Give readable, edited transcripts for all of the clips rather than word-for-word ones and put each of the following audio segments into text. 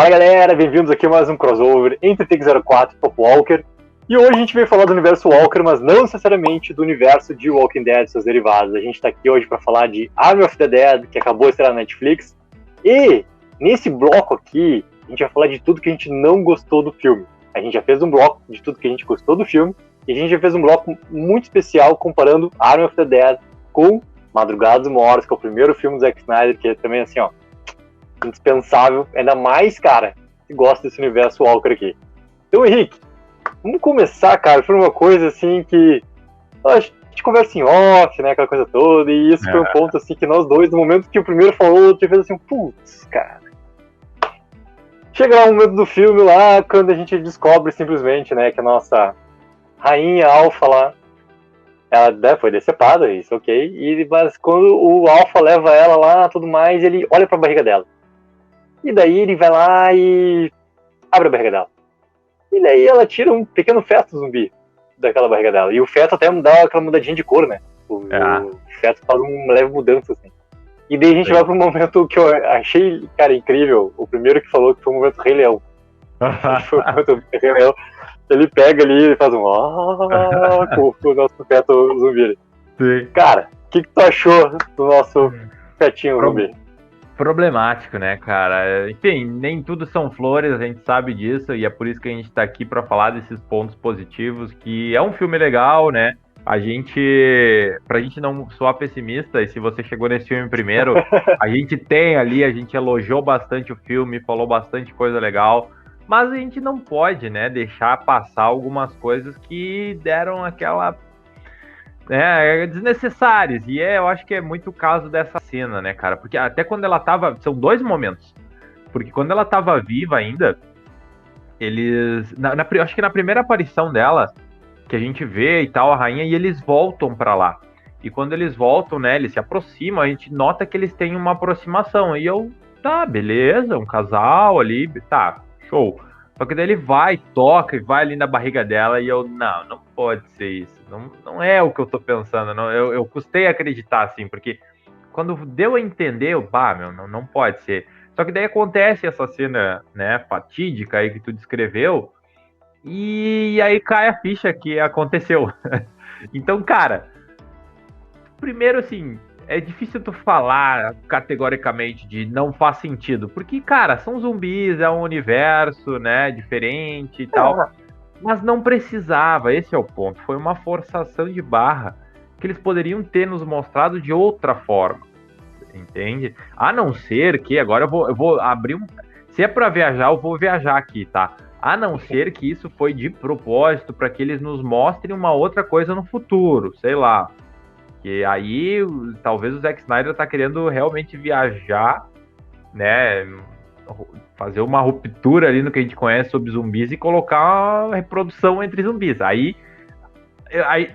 Fala galera, bem-vindos aqui a mais um crossover entre Take-04 e Pop Walker. E hoje a gente veio falar do universo Walker, mas não necessariamente do universo de Walking Dead e seus derivados. A gente tá aqui hoje para falar de Army of the Dead, que acabou de estrear na Netflix. E nesse bloco aqui, a gente vai falar de tudo que a gente não gostou do filme. A gente já fez um bloco de tudo que a gente gostou do filme, e a gente já fez um bloco muito especial comparando Army of the Dead com Madrugada dos Mortos, que é o primeiro filme do Zack Snyder, que é também assim, ó, indispensável, ainda mais, cara, que gosta desse universo Walker aqui. Então, Henrique, vamos começar, cara, por uma coisa assim que a gente conversa em off, né, aquela coisa toda, e isso foi um ponto assim que nós dois, no momento que o primeiro falou, o outro fez assim, putz, cara. Chega lá um momento do filme lá, quando a gente descobre simplesmente, né, que a nossa rainha Alpha lá, ela, né, foi decepada, isso ok, mas quando o Alpha leva ela lá, tudo mais, ele olha pra barriga dela. E daí ele vai lá e abre a barriga dela. E daí ela tira um pequeno feto zumbi daquela barriga dela. E o feto até dá aquela mudadinha de cor, né? O feto faz uma leve mudança, assim. E daí a gente vai pro momento que eu achei, cara, incrível. O primeiro que falou que foi o momento Rei Leão. Foi o momento Rei Leão. Ele pega ali e faz um com o nosso feto zumbi. Sim. Cara, o que tu achou do nosso fetinho zumbi? Problemático, né, cara? Enfim, nem tudo são flores, a gente sabe disso, e é por isso que a gente tá aqui pra falar desses pontos positivos, que é um filme legal, né? Pra gente não soar pessimista, e se você chegou nesse filme primeiro, a gente elogiou bastante o filme, falou bastante coisa legal, mas a gente não pode, né, deixar passar algumas coisas que deram aquela... desnecessárias, e eu acho que é muito o caso dessa cena, né, cara, porque até quando ela tava, são dois momentos, porque quando ela tava viva ainda, eles, acho que na primeira aparição dela, que a gente vê e tal, a rainha, e eles voltam pra lá, e quando eles voltam, né, eles se aproximam, a gente nota que eles têm uma aproximação, e eu, tá, beleza, um casal ali, tá, show. Só que daí ele vai, toca e vai ali na barriga dela e eu, não pode ser isso. Não é o que eu tô pensando. Não, eu custei acreditar, assim, porque quando deu a entender, não pode ser. Só que daí acontece essa cena, né, fatídica aí que tu descreveu, e aí cai a ficha que aconteceu. Então, cara, primeiro, assim, é difícil tu falar categoricamente de não faz sentido, porque, cara, são zumbis, é um universo, né, diferente e tal, mas não precisava, esse é o ponto, foi uma forçação de barra que eles poderiam ter nos mostrado de outra forma, entende? A não ser que, agora eu vou abrir se é pra viajar, eu vou viajar aqui, tá? A não ser que isso foi de propósito para que eles nos mostrem uma outra coisa no futuro, sei lá. Que aí, talvez o Zack Snyder tá querendo realmente viajar, né, fazer uma ruptura ali no que a gente conhece sobre zumbis e colocar uma reprodução entre zumbis. Aí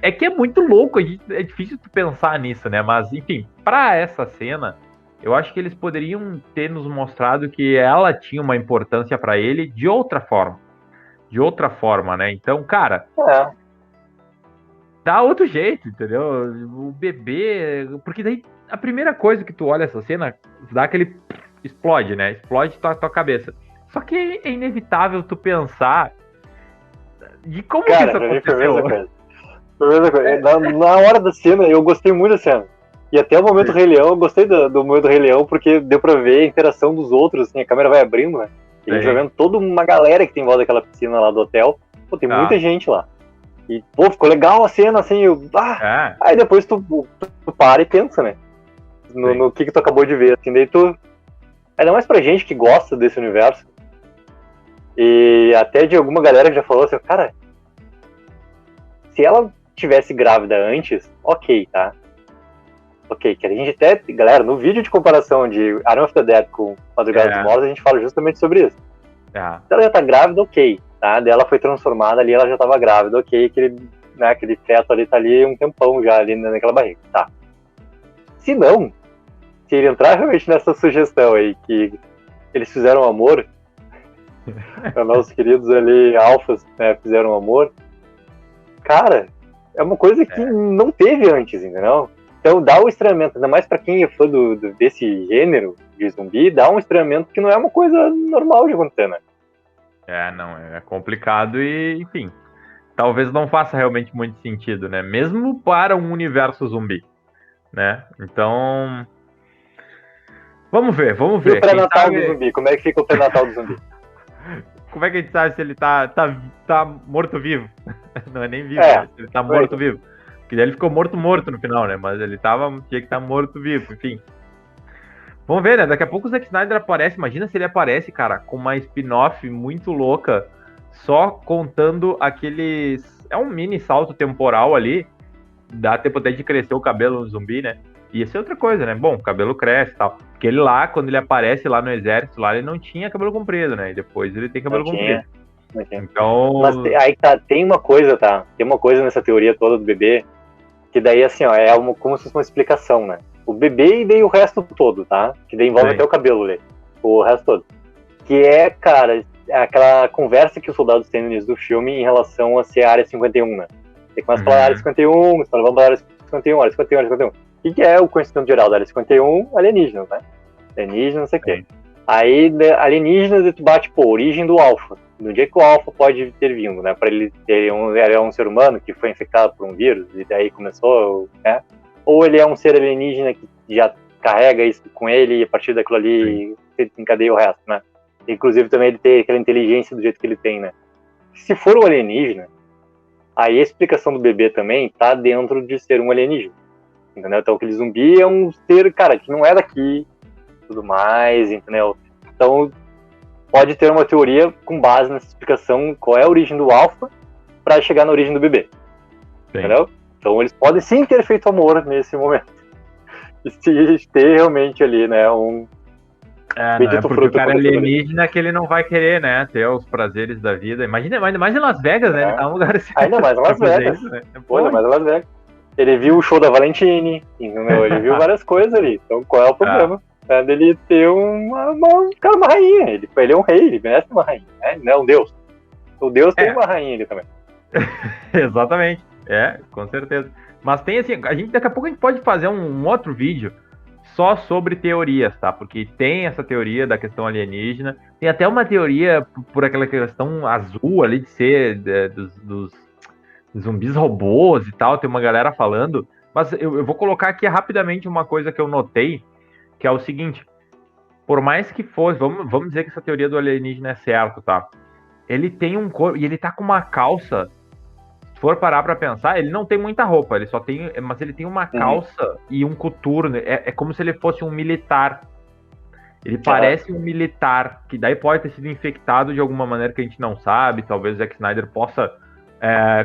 é que é muito louco, é difícil tu pensar nisso, né, mas enfim, pra essa cena, eu acho que eles poderiam ter nos mostrado que ela tinha uma importância pra ele de outra forma, né, então, cara... Dá outro jeito, entendeu? O bebê... Porque daí, a primeira coisa que tu olha essa cena, dá aquele... Explode, né? Explode tua cabeça. Só que é inevitável tu pensar de como que isso aconteceu. Primeira coisa. Na hora da cena, eu gostei muito da cena. E até o momento Rei Leão, eu gostei do momento Rei Leão, porque deu pra ver a interação dos outros, assim, a câmera vai abrindo, né? E a gente vai vendo toda uma galera que tem em volta daquela piscina lá do hotel. Pô, tem muita gente lá. E, pô, ficou legal a cena, assim, aí depois tu para e pensa, né, no que tu acabou de ver, assim, daí tu, ainda mais pra gente que gosta desse universo, e até de alguma galera que já falou assim, cara, se ela tivesse grávida antes, ok, tá, ok, que a gente até, galera, no vídeo de comparação de Army of the Dead com Madrugada dos Mortos, a gente fala justamente sobre isso, se ela já tá grávida, ok, tá? Daí ela foi transformada ali, ela já tava grávida, ok, aquele feto ali tá ali um tempão já ali naquela barriga, tá. Se não, se ele entrar realmente nessa sugestão aí, que eles fizeram amor, nossos queridos ali, alfas, né, fizeram amor, cara, é uma coisa que não teve antes, entendeu? Então dá o estranhamento, ainda mais pra quem é fã desse gênero, de zumbi, dá um estranhamento que não é uma coisa normal de acontecer, né? Não, é complicado e, enfim, talvez não faça realmente muito sentido, né? Mesmo para um universo zumbi, né? Então, vamos ver. E o pré-natal do zumbi? Como é que fica o pré-natal do zumbi? Como é que a gente sabe se ele tá morto-vivo? Não é nem vivo, né? Se ele tá morto-vivo. Porque daí ele ficou morto no final, né? Mas ele tinha que estar morto-vivo, enfim. Vamos ver, né? Daqui a pouco o Zack Snyder aparece. Imagina se ele aparece, cara, com uma spin-off muito louca, só contando aqueles... É um mini salto temporal ali. Dá tempo até de crescer o cabelo no zumbi, né? E isso é outra coisa, né? Bom, o cabelo cresce e tal. Porque ele lá, quando ele aparece lá no exército, lá ele não tinha cabelo comprido, né? E depois ele tem cabelo comprido. Então... Mas aí tem uma coisa, tá? Tem uma coisa nessa teoria toda do bebê, que daí, assim, ó, como se fosse uma explicação, né? O bebê e daí o resto todo, tá? Que daí envolve até o cabelo ali. O resto todo. Que é, cara, aquela conversa que os soldados têm no início do filme em relação a ser a Área 51, né? Você começa a falar Área 51, você fala, vamos para a Área 51, Área 51, Área 51. O que é o conhecimento geral da Área 51? Alienígenas, né? Alienígenas, não sei o quê. Aí, alienígenas, e tu bate, pô, origem do Alpha. No dia que o Alpha pode ter vindo, né? Para ele ter um ser humano que foi infectado por um vírus e daí começou, né? Ou ele é um ser alienígena que já carrega isso com ele e a partir daquilo ali encadeia o resto, né? Inclusive também ele tem aquela inteligência do jeito que ele tem, né? Se for um alienígena, aí a explicação do bebê também tá dentro de ser um alienígena, entendeu? Então aquele zumbi é um ser, cara, que não é daqui, tudo mais, entendeu? Então pode ter uma teoria com base nessa explicação qual é a origem do Alpha para chegar na origem do bebê, entendeu? Então eles podem sim ter feito amor nesse momento. E se ter realmente ali, né, não é porque o cara é alienígena que ele não vai querer, né, ter os prazeres da vida. Imagina, ainda mais em Las Vegas, né, ele tá num lugar assim. Ainda mais em Las Vegas. Isso, né? Ainda mais em Las Vegas. Ele viu o show da Valentine, entendeu? Ele viu várias coisas ali. Então qual é o problema? É dele ter uma rainha. Ele é um rei, ele merece uma rainha, né? Ele não é um deus. O deus tem uma rainha ali também. Exatamente. Com certeza. Mas tem assim, daqui a pouco a gente pode fazer um outro vídeo só sobre teorias, tá? Porque tem essa teoria da questão alienígena, tem até uma teoria por aquela questão azul ali de ser dos zumbis robôs e tal, tem uma galera falando, mas eu vou colocar aqui rapidamente uma coisa que eu notei, que é o seguinte, por mais que fosse, vamos dizer que essa teoria do alienígena é certo, tá? Ele tem um corpo, e ele tá com uma calça. Se for parar pra pensar, ele não tem muita roupa, mas ele tem uma calça e um coturno, é como se ele fosse um militar. Ele parece um militar, que daí pode ter sido infectado de alguma maneira que a gente não sabe, talvez o Zack Snyder possa,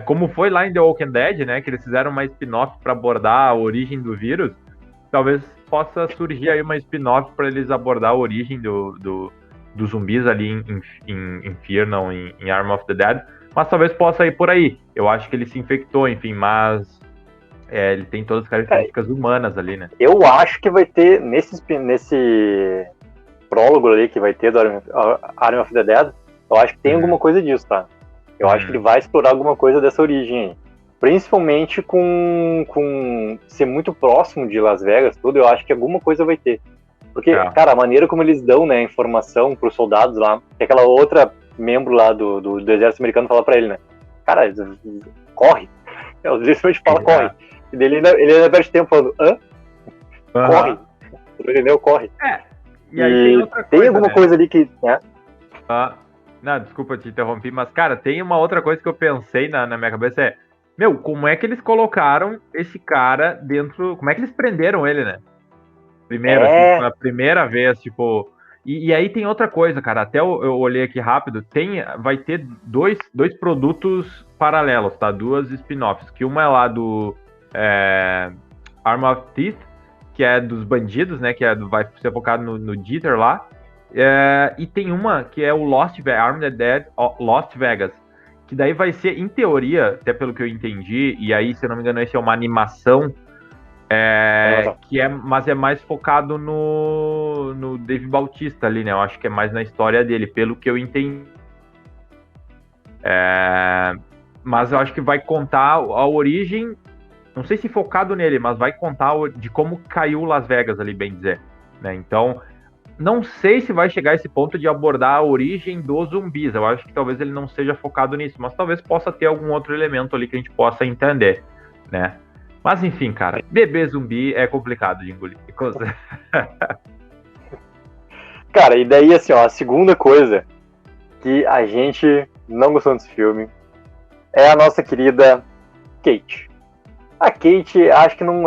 como foi lá em The Walking Dead, né, que eles fizeram uma spin-off pra abordar a origem do vírus, talvez possa surgir aí uma spin-off pra eles abordar a origem dos zumbis ali em Fear, não, em Arm of the Dead, mas talvez possa ir por aí. Eu acho que ele se infectou, enfim, mas ele tem todas as características humanas ali, né? Eu acho que vai ter, nesse prólogo ali que vai ter do Arm of the Dead, eu acho que tem alguma coisa disso, tá? Eu acho que ele vai explorar alguma coisa dessa origem aí. Principalmente com ser muito próximo de Las Vegas, tudo, eu acho que alguma coisa vai ter. Porque, cara, a maneira como eles dão, né, informação pros soldados lá, que aquela outra membro lá do exército americano fala pra ele, né? Cara, corre. O exército fala, corre. E ele ainda perde tempo falando, corre. Entendeu? Corre. E aí tem outra coisa, tem alguma coisa ali que... né? Não, desculpa te interromper, mas, cara, tem uma outra coisa que eu pensei na minha cabeça, como é que eles colocaram esse cara dentro... Como é que eles prenderam ele, né? Primeiro, assim, pela primeira vez, tipo... E aí tem outra coisa, cara, até eu olhei aqui rápido, vai ter dois produtos paralelos, tá? Duas spin-offs, que uma é lá do Arm of Teeth, que é dos bandidos, né, que vai ser focado no Dieter lá, e tem uma que é o Armed Dead Lost Vegas, que daí vai ser, em teoria, até pelo que eu entendi, e aí, se eu não me engano, esse é uma animação, mas é mais focado no Dave Bautista ali, né? Eu acho que é mais na história dele, pelo que eu entendi. Mas eu acho que vai contar a origem, não sei se focado nele, mas vai contar de como caiu Las Vegas ali, bem dizer, né? Então, não sei se vai chegar a esse ponto de abordar a origem dos zumbis. Eu acho que talvez ele não seja focado nisso, mas talvez possa ter algum outro elemento ali que a gente possa entender, né? Mas enfim, cara, bebê zumbi é complicado de engolir. Cara, e daí, assim, ó, a segunda coisa que a gente não gostou desse filme é a nossa querida Kate. A Kate, acho que não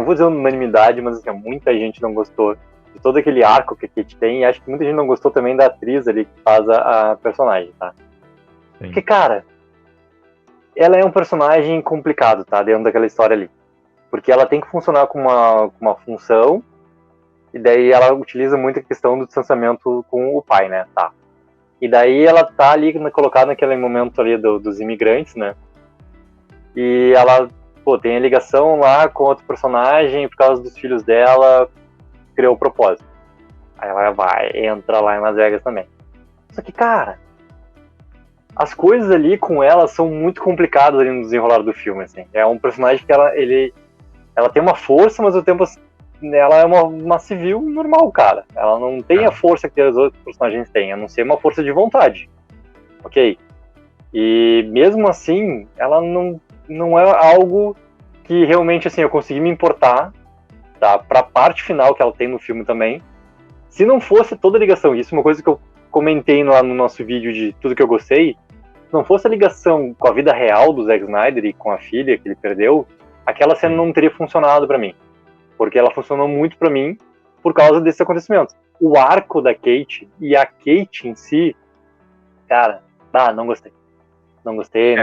vou dizer unanimidade, mas assim, muita gente não gostou de todo aquele arco que a Kate tem, e acho que muita gente não gostou também da atriz ali que faz a personagem, tá? Sim. Porque, cara, ela é um personagem complicado, tá? Dentro daquela história ali. Porque ela tem que funcionar com uma função, e daí ela utiliza muito a questão do distanciamento com o pai, né? Tá. E daí ela tá ali colocada naquele momento ali dos imigrantes, né? E ela, pô, tem a ligação lá com outro personagem, por causa dos filhos dela, criou o propósito. Aí ela entra lá em Las Vegas também. Só que, cara, as coisas ali com ela são muito complicadas ali no desenrolar do filme, assim. É um personagem que ela tem uma força, mas ao tempo ela é uma civil normal, cara. Ela não tem a força que os outros personagens têm, a não ser uma força de vontade. Ok? E mesmo assim, ela não é algo que realmente, assim, eu consegui me importar, tá? Pra parte final que ela tem no filme também. Se não fosse toda a ligação, isso é uma coisa que eu comentei lá no nosso vídeo de tudo que eu gostei, se não fosse a ligação com a vida real do Zack Snyder e com a filha que ele perdeu, aquela cena não teria funcionado pra mim. Porque ela funcionou muito pra mim por causa desses acontecimentos. O arco da Kate e a Kate em si, cara, não gostei. Não gostei.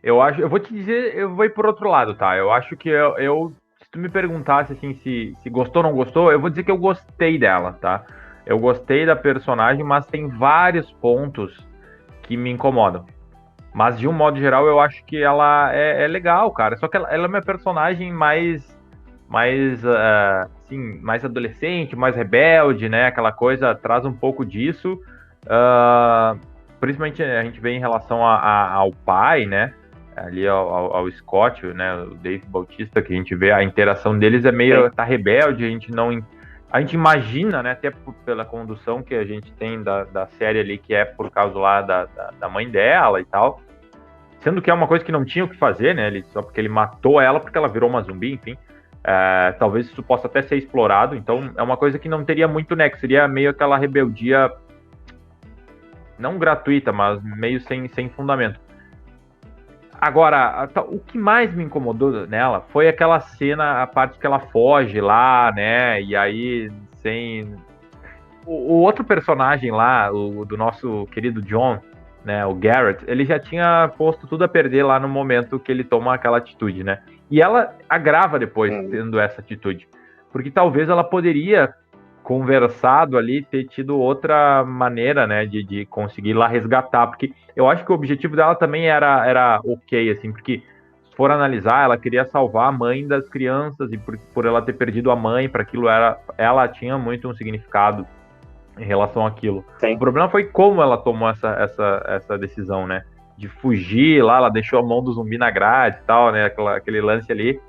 Eu vou te dizer, eu vou ir por outro lado, tá? Eu acho que se tu me perguntasse assim se gostou ou não gostou, eu vou dizer que eu gostei dela, tá? Eu gostei da personagem, mas tem vários pontos que me incomodam. Mas de um modo geral, eu acho que ela é legal, cara. Só que ela é uma personagem mais adolescente, mais rebelde, né? Aquela coisa traz um pouco disso. Principalmente a gente vê em relação ao pai, né? Ali ao Scott, né? O Dave Bautista, que a gente vê a interação deles é meio tá rebelde, a gente imagina, né, até pela condução que a gente tem da série ali, que é por causa lá da mãe dela e tal, sendo que é uma coisa que não tinha o que fazer, né, só porque ele matou ela, porque ela virou uma zumbi, enfim, talvez isso possa até ser explorado, então é uma coisa que não teria muito nexo, seria meio aquela rebeldia, não gratuita, mas meio sem fundamento. Agora, o que mais me incomodou nela foi aquela cena, a parte que ela foge lá, né? E aí, o outro personagem lá, do nosso querido John, né? O Garrett, ele já tinha posto tudo a perder lá no momento que ele toma aquela atitude, né? E ela agrava depois, tendo essa atitude. Porque talvez ela poderia conversado ali, ter tido outra maneira, né, de conseguir lá resgatar, porque eu acho que o objetivo dela também era ok, assim, porque se for analisar, ela queria salvar a mãe das crianças, e por ela ter perdido a mãe, para aquilo ela tinha muito um significado em relação àquilo. Sim. O problema foi como ela tomou essa decisão, né, de fugir lá, ela deixou a mão do zumbi na grade e tal, né, aquele lance ali,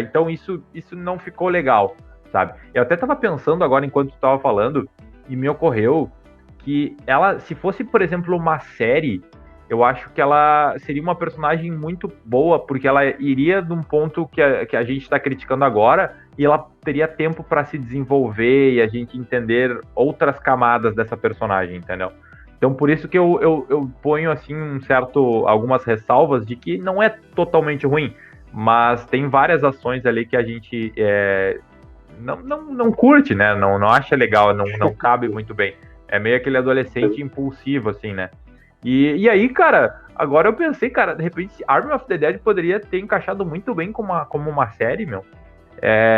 então isso não ficou legal, sabe? Eu até tava pensando agora, enquanto tu tava falando, e me ocorreu que ela, se fosse, por exemplo, uma série, eu acho que ela seria uma personagem muito boa, porque ela iria de um ponto que a gente tá criticando agora, e ela teria tempo para se desenvolver e a gente entender outras camadas dessa personagem, entendeu? Então, por isso que eu ponho, assim, algumas ressalvas de que não é totalmente ruim, mas tem várias ações ali que a gente não curte, né? Não acha legal, não cabe muito bem. É meio aquele adolescente impulsivo, assim, né? E aí, cara, agora eu pensei, cara, de repente Army of the Dead poderia ter encaixado muito bem como uma série, meu.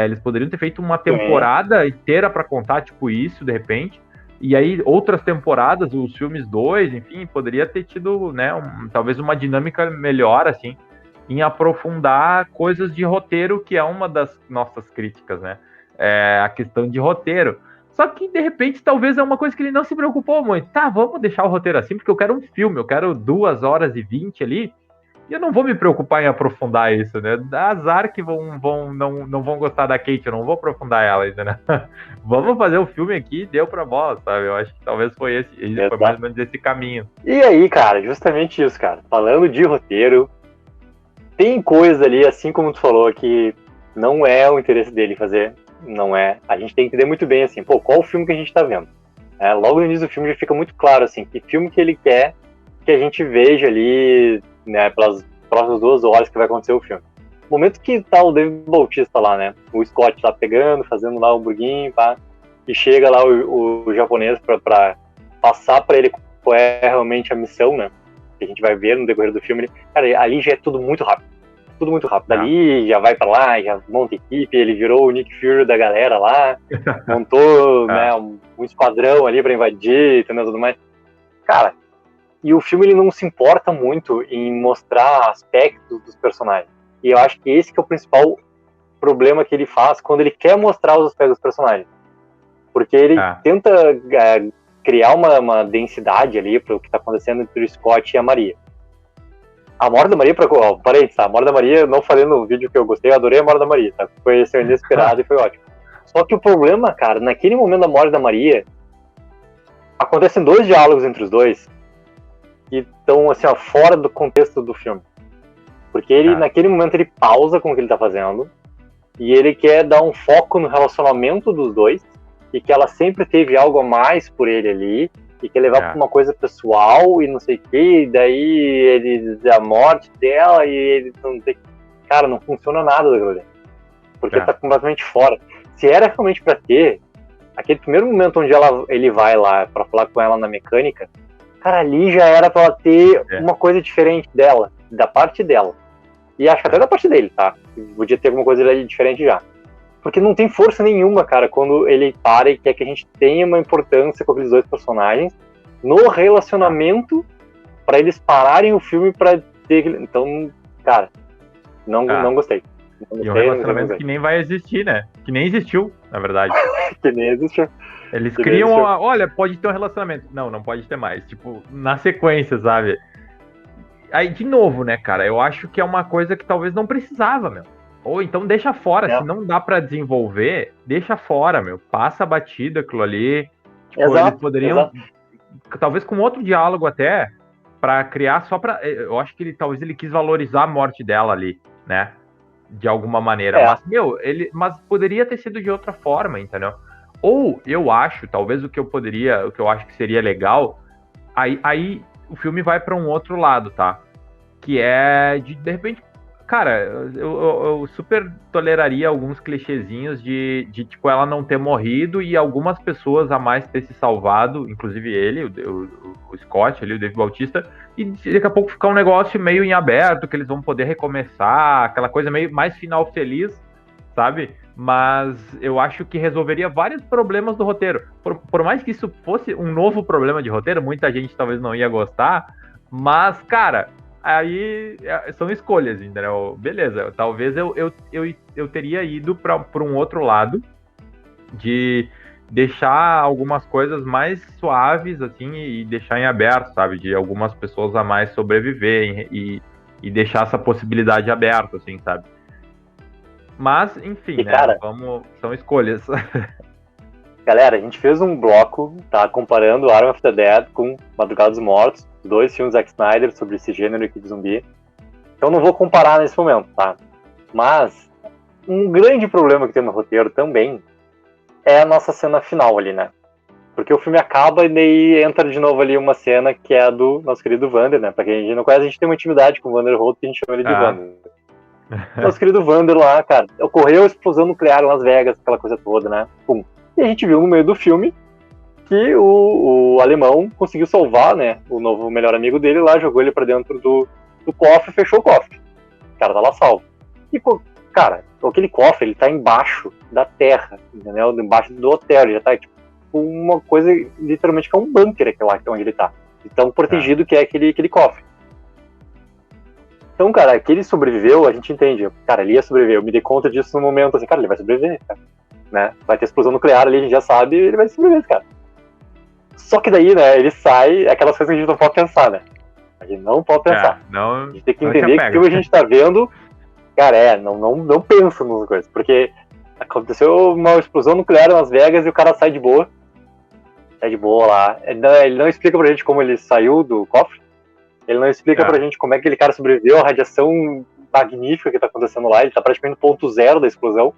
Eles poderiam ter feito uma temporada inteira pra contar, tipo, isso, de repente. E aí, outras temporadas, os filmes 2, enfim, poderia ter tido, né, talvez uma dinâmica melhor, assim, em aprofundar coisas de roteiro, que é uma das nossas críticas, né? A questão de roteiro. Só que, de repente, talvez é uma coisa que ele não se preocupou muito. Tá, vamos deixar o roteiro assim, porque eu quero um filme, eu quero 2 horas e 20 ali, E eu não vou me preocupar em aprofundar isso, né? Dá azar que não vão gostar da Kate, eu não vou aprofundar ela ainda, né? Vamos fazer o filme aqui, deu pra bola, sabe? Eu acho que talvez foi mais ou menos esse caminho. E aí, cara, justamente isso, cara. Falando de roteiro, tem coisa ali, assim como tu falou, que não é o interesse dele fazer, não é. A gente tem que entender muito bem, assim, qual o filme que a gente tá vendo. Logo no início do filme já fica muito claro, assim, que filme que ele quer que a gente veja ali, né, pelas próximas 2 horas que vai acontecer o filme. No momento que tá o David Bautista lá, né, o Scott tá pegando, fazendo lá o burguinho, pá, e chega lá o japonês pra passar pra ele qual é realmente a missão, né, que a gente vai ver no decorrer do filme. Cara, ali já é tudo muito rápido. Tudo muito rápido. Ali já vai pra lá, já monta equipe, ele virou o Nick Fury da galera lá, montou né, um esquadrão ali pra invadir e tudo mais. Cara, e o filme ele não se importa muito em mostrar aspectos dos personagens. E eu acho que esse que é o principal problema que ele faz quando ele quer mostrar os aspectos dos personagens. Porque ele tenta criar uma densidade ali pro que tá acontecendo entre o Scott e a Maria. A morte da Maria, parênteses, tá? A morte da Maria, eu não falei no vídeo que eu gostei, eu adorei a morte da Maria, tá? Foi assim, inesperado e foi ótimo. Só que o problema, cara, naquele momento da morte da Maria, acontecem 2 diálogos entre os dois que estão, assim, ó, fora do contexto do filme. Porque ele, naquele momento, ele pausa com o que ele tá fazendo e ele quer dar um foco no relacionamento dos dois e que ela sempre teve algo a mais por ele ali e quer levar pra uma coisa pessoal e não sei o que, e daí a morte dela e ele não sei. Cara, não funciona nada daquilo ali. Porque tá completamente fora. Se era realmente pra ter, aquele primeiro momento onde ele vai lá pra falar com ela na mecânica, cara, ali já era pra ela ter uma coisa diferente dela, da parte dela. E acho que até da parte dele, tá? Podia ter alguma coisa ali diferente já. Porque não tem força nenhuma, cara, quando ele para e quer que a gente tenha uma importância com aqueles 2 personagens no relacionamento pra eles pararem o filme pra ter... Então, cara, não gostei. E um relacionamento que nem vai existir, né? Que nem existiu, na verdade. Que nem existiu. Eles criam, olha, pode ter um relacionamento. Não pode ter mais. Tipo, na sequência, sabe? Aí, de novo, né, cara? Eu acho que é uma coisa que talvez não precisava, meu. Ou então deixa fora, se não dá pra desenvolver, deixa fora, meu. Passa a batida aquilo ali. Tipo, eles poderiam, talvez com outro diálogo até, pra criar só pra... Eu acho que talvez ele quis valorizar a morte dela ali, né? De alguma maneira. Mas, mas poderia ter sido de outra forma, entendeu? Ou eu acho, talvez o que eu acho que seria legal, aí o filme vai pra um outro lado, tá? Que é de repente... Cara, eu super toleraria alguns clichêzinhos de tipo, ela não ter morrido e algumas pessoas a mais ter se salvado, inclusive ele, o Scott ali, o David Bautista, e daqui a pouco ficar um negócio meio em aberto, que eles vão poder recomeçar, aquela coisa meio mais final feliz, sabe? Mas eu acho que resolveria vários problemas do roteiro. Por mais que isso fosse um novo problema de roteiro, muita gente talvez não ia gostar, mas, cara... Aí são escolhas, entendeu? Beleza, talvez eu teria ido para um outro lado de deixar algumas coisas mais suaves, assim, e deixar em aberto, sabe? De algumas pessoas a mais sobreviverem e deixar essa possibilidade aberta, assim, sabe? Mas, enfim, né? Cara, são escolhas. Galera, a gente fez um bloco, tá? Comparando Army of the Dead com Madrugada dos Mortos, 2 filmes Zack Snyder sobre esse gênero aqui de zumbi. Então não vou comparar nesse momento, tá? Mas um grande problema que tem no roteiro também é a nossa cena final ali, né? Porque o filme acaba e daí entra de novo ali uma cena que é a do nosso querido Vander, né? Pra quem a gente não conhece, a gente tem uma intimidade com o Vander Holt que a gente chama ele de Vander. Nosso querido Vander lá, cara, ocorreu a explosão nuclear em Las Vegas, aquela coisa toda, né? Pum. E a gente viu no meio do filme que o alemão conseguiu salvar, né, o novo melhor amigo dele lá, jogou ele pra dentro do cofre e fechou o cofre. O cara tá lá salvo. E, cara, aquele cofre, ele tá embaixo da terra, entendeu? Embaixo do hotel, ele já tá, tipo, uma coisa, literalmente, que é um bunker aquele lá, que é onde ele tá. De tão protegido que é aquele cofre. Então, cara, que ele sobreviveu, a gente entende. Cara, ele ia sobreviver. Eu me dei conta disso no momento, assim, cara, ele vai sobreviver, cara. Né? Vai ter explosão nuclear ali, a gente já sabe, ele vai sobreviver, cara. Só que daí, né, ele sai, aquelas coisas que a gente não pode pensar, né? A gente não pode pensar. Não, a gente tem que entender que o que a gente tá vendo, cara, não pensa nas coisas. Porque aconteceu uma explosão nuclear em Las Vegas e o cara sai de boa. Sai de boa lá. Ele não explica pra gente como ele saiu do cofre. Ele não explica pra gente como é que aquele cara sobreviveu à radiação magnífica que tá acontecendo lá. Ele tá praticamente no ponto zero da explosão.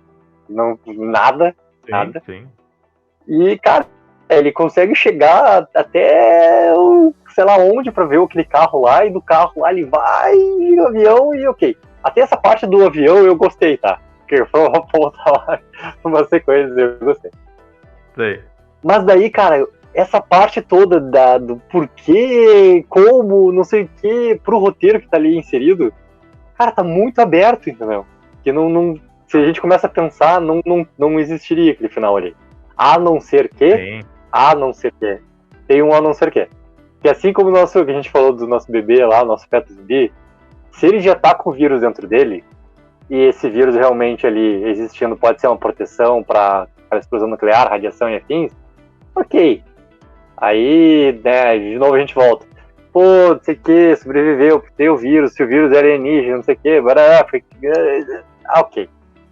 Não, nada. Sim. E, cara, ele consegue chegar até sei lá onde pra ver aquele carro lá. E do carro lá ele vai no avião e ok. Até essa parte do avião eu gostei, tá? Porque foi uma ponta lá, uma sequência, eu gostei. Sei. Mas daí, cara, essa parte toda do porquê, como, não sei o que, pro roteiro que tá ali inserido, cara, tá muito aberto, entendeu? Que se a gente começa a pensar, não existiria aquele final ali. A não ser que, tem um a não ser que. Que assim como que a gente falou do nosso bebê lá, o nosso feto zumbi, se ele já tá com o vírus dentro dele, e esse vírus realmente ali existindo pode ser uma proteção para explosão nuclear, radiação e afins, ok. Aí, né, de novo a gente volta. Pô, não sei o que, sobreviveu, tem o vírus, se o vírus é alienígena, não sei o que, ok.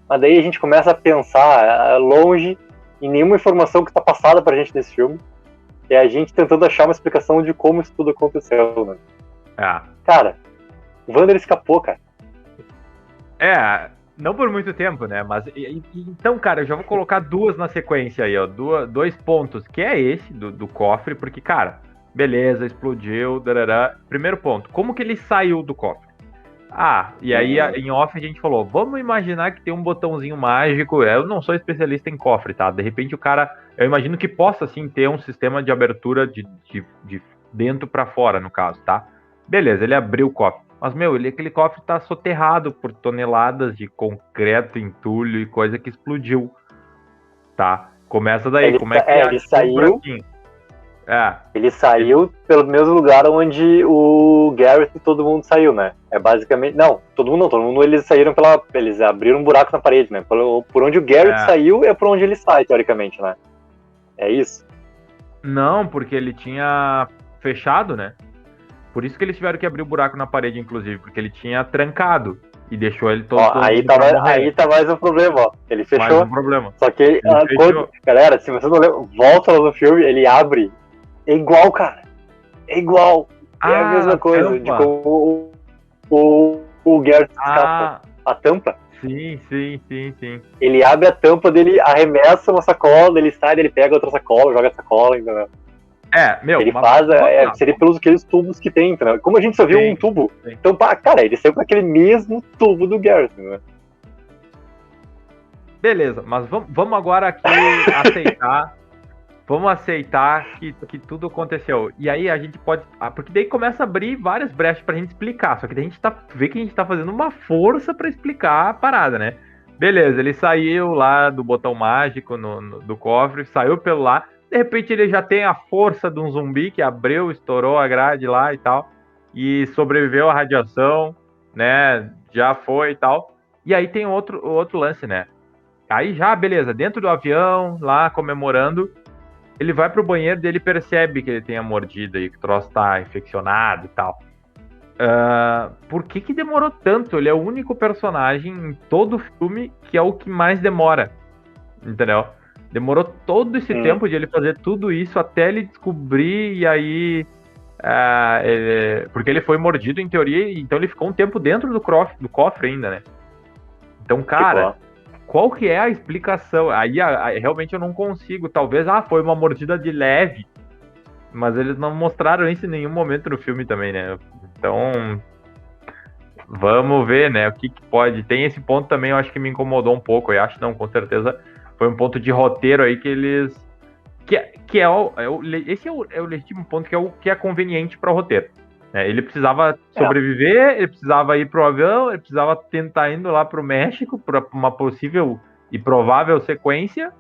Mas daí a gente começa a pensar longe em nenhuma informação que está passada pra gente nesse filme. É a gente tentando achar uma explicação de como isso tudo aconteceu, né? Cara, o Wander escapou, cara. Não por muito tempo, né? Mas então, cara, eu já vou colocar duas na sequência aí, ó. Dois pontos, que é esse do cofre, porque, cara, beleza, explodiu, darará. Primeiro ponto, como que ele saiu do cofre? E aí em off a gente falou, vamos imaginar que tem um botãozinho mágico. Eu não sou especialista em cofre, tá? De repente o cara, eu imagino que possa sim ter um sistema de abertura de dentro pra fora, no caso, tá? Beleza, ele abriu o cofre. Mas, aquele cofre tá soterrado por toneladas de concreto, entulho e coisa que explodiu, tá? Começa daí, ele saiu... Ele saiu pelo mesmo lugar onde o Garrett e todo mundo saiu, né? É basicamente... Não, todo mundo eles saíram eles abriram um buraco na parede, né? Por onde o Garrett saiu é por onde ele sai, teoricamente, né? É isso? Não, porque ele tinha fechado, né? Por isso que eles tiveram que abrir o buraco na parede, inclusive, porque ele tinha trancado e deixou ele todo... Aí tá mais um problema, ó. Ele fechou. Mais um problema. Só que, galera, se você não lembra, volta lá no filme, ele abre. É igual, cara. É igual. É a mesma coisa. De como o Garrett escapa. A tampa. Sim. Ele abre a tampa dele, arremessa uma sacola, ele sai, ele pega outra sacola, joga a sacola, entendeu? Ele faz, seria pelos aqueles tubos que tem, entendeu? Como a gente só viu um tubo. Sim. Então, cara, ele saiu com aquele mesmo tubo do Garrett, né? Beleza, mas vamos agora aqui aceitar. Vamos aceitar que tudo aconteceu. E aí a gente pode... porque daí começa a abrir várias brechas pra gente explicar. Só que daí a gente vê que a gente tá fazendo uma força pra explicar a parada, né? Beleza, ele saiu lá do botão mágico do cofre, saiu pelo lá. De repente ele já tem a força de um zumbi que abriu, estourou a grade lá e tal. E sobreviveu à radiação, né? Já foi e tal. E aí tem outro lance, né? Aí já, beleza, dentro do avião, lá comemorando, ele vai pro banheiro e ele percebe que ele tem a mordida e que o troço tá infeccionado e tal. Por que demorou tanto? Ele é o único personagem em todo o filme que é o que mais demora. Entendeu? Demorou todo esse tempo de ele fazer tudo isso até ele descobrir e aí... porque ele foi mordido em teoria, então ele ficou um tempo dentro do cofre ainda, né? Então, cara... Qual que é a explicação? Aí realmente eu não consigo. Talvez, foi uma mordida de leve. Mas eles não mostraram isso em nenhum momento no filme também, né? Então, vamos ver, né? O que pode... Tem esse ponto também, eu acho que me incomodou um pouco. Eu acho, não, com certeza, foi um ponto de roteiro aí que eles... Esse é o legítimo ponto, que é o que é conveniente para o roteiro. Ele precisava sobreviver, ele precisava ir pro avião, ele precisava tentar indo lá pro México para uma possível e provável sequência.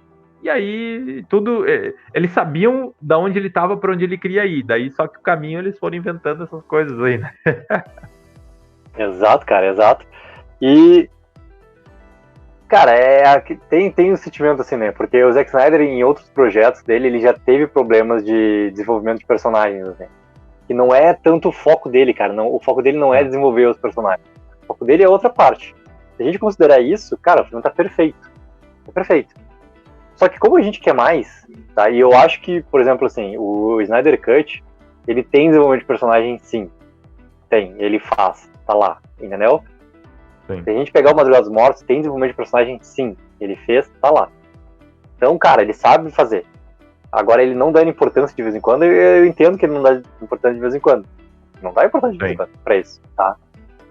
E aí tudo, eles sabiam de onde ele estava, para onde ele queria ir. Daí só que o caminho eles foram inventando essas coisas aí, né? Exato, cara, exato. E cara, tem um sentimento assim, né? Porque o Zack Snyder, em outros projetos dele, ele já teve problemas de desenvolvimento de personagens, assim. que não é tanto o foco dele, cara. Não, o foco dele não é desenvolver os personagens. O foco dele é outra parte. Se a gente considerar isso, cara, o filme tá perfeito. Tá perfeito. Só que como a gente quer mais, tá? E eu acho que, por exemplo, assim, o Snyder Cut, ele tem desenvolvimento de personagem, sim. Tem, ele faz, tá lá, entendeu? Sim. Se a gente pegar o Madrugada dos Mortos, tem desenvolvimento de personagem, sim. Ele fez, tá lá. Então, cara, ele sabe fazer. Agora, ele não dá importância de vez em quando, eu entendo que ele não dá importância de vez em quando. Não dá importância de vez em quando pra isso, tá?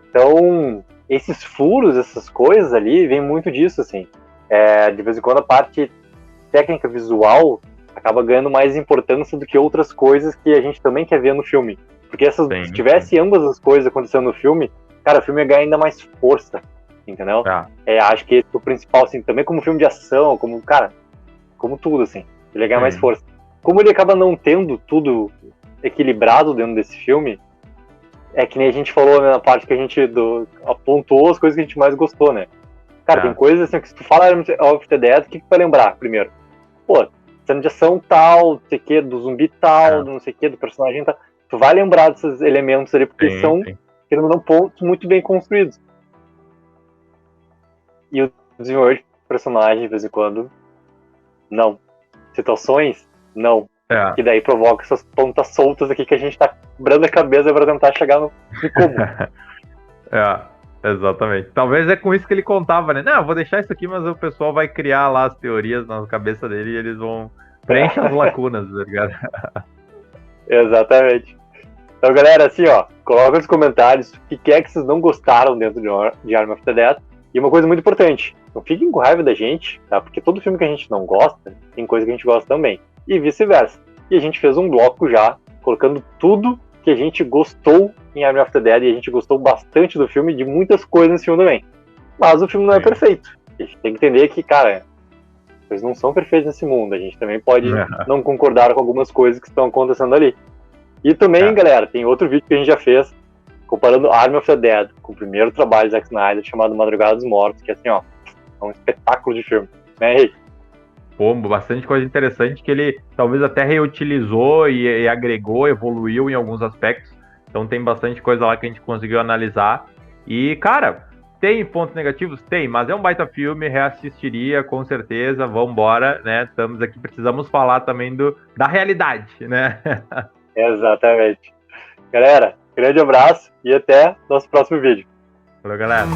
Então, esses furos, essas coisas ali, vem muito disso, assim. De vez em quando a parte técnica visual acaba ganhando mais importância do que outras coisas que a gente também quer ver no filme. Porque se tivesse ambas as coisas acontecendo no filme, cara, o filme ia ganhar ainda mais força, entendeu? Acho que esse é o principal, assim, também como filme de ação, como tudo, assim, ele ia ganhar mais força. Como ele acaba não tendo tudo equilibrado dentro desse filme, é que nem a gente falou, né, na parte que a gente apontou as coisas que a gente mais gostou, né? Cara, tem coisas assim, que se tu fala Army of the Dead, o que tu vai lembrar primeiro? Pô, cena de ação tal, não sei o que, do zumbi tal, do não sei o que, do personagem tal. Tu vai lembrar desses elementos ali, porque são, querendo ou não, pontos muito bem construídos. E o desenvolvimento de personagem, de vez em quando, não. Situações, não. Que daí provoca essas pontas soltas aqui que a gente tá quebrando a cabeça pra tentar chegar no como. Exatamente. Talvez é com isso que ele contava, né? Não, eu vou deixar isso aqui, mas o pessoal vai criar lá as teorias na cabeça dele e eles vão preencher as lacunas, tá ligado? Exatamente. Então, galera, assim, ó, coloca nos comentários o que é que vocês não gostaram dentro de Army of the Dead. E uma coisa muito importante, não fiquem com raiva da gente, tá? Porque todo filme que a gente não gosta, tem coisa que a gente gosta também. E vice-versa. E a gente fez um bloco já, colocando tudo que a gente gostou em Army of the Dead, e a gente gostou bastante do filme, de muitas coisas nesse filme também. Mas o filme não é perfeito. A gente tem que entender que, cara, coisas não são perfeitas nesse mundo. A gente também pode não concordar com algumas coisas que estão acontecendo ali. E também, galera, tem outro vídeo que a gente já fez, comparando Army of the Dead com o primeiro trabalho de Zack Snyder, chamado Madrugada dos Mortos, que é assim, ó, é um espetáculo de filme, né, Henrique? Pô, bastante coisa interessante que ele talvez até reutilizou e agregou, evoluiu em alguns aspectos. Então tem bastante coisa lá que a gente conseguiu analisar. E, cara, tem pontos negativos? Tem, mas é um baita filme, reassistiria com certeza, vambora, né? Estamos aqui, precisamos falar também da realidade, né? Exatamente. Galera, grande abraço e até nosso próximo vídeo. Valeu, galera.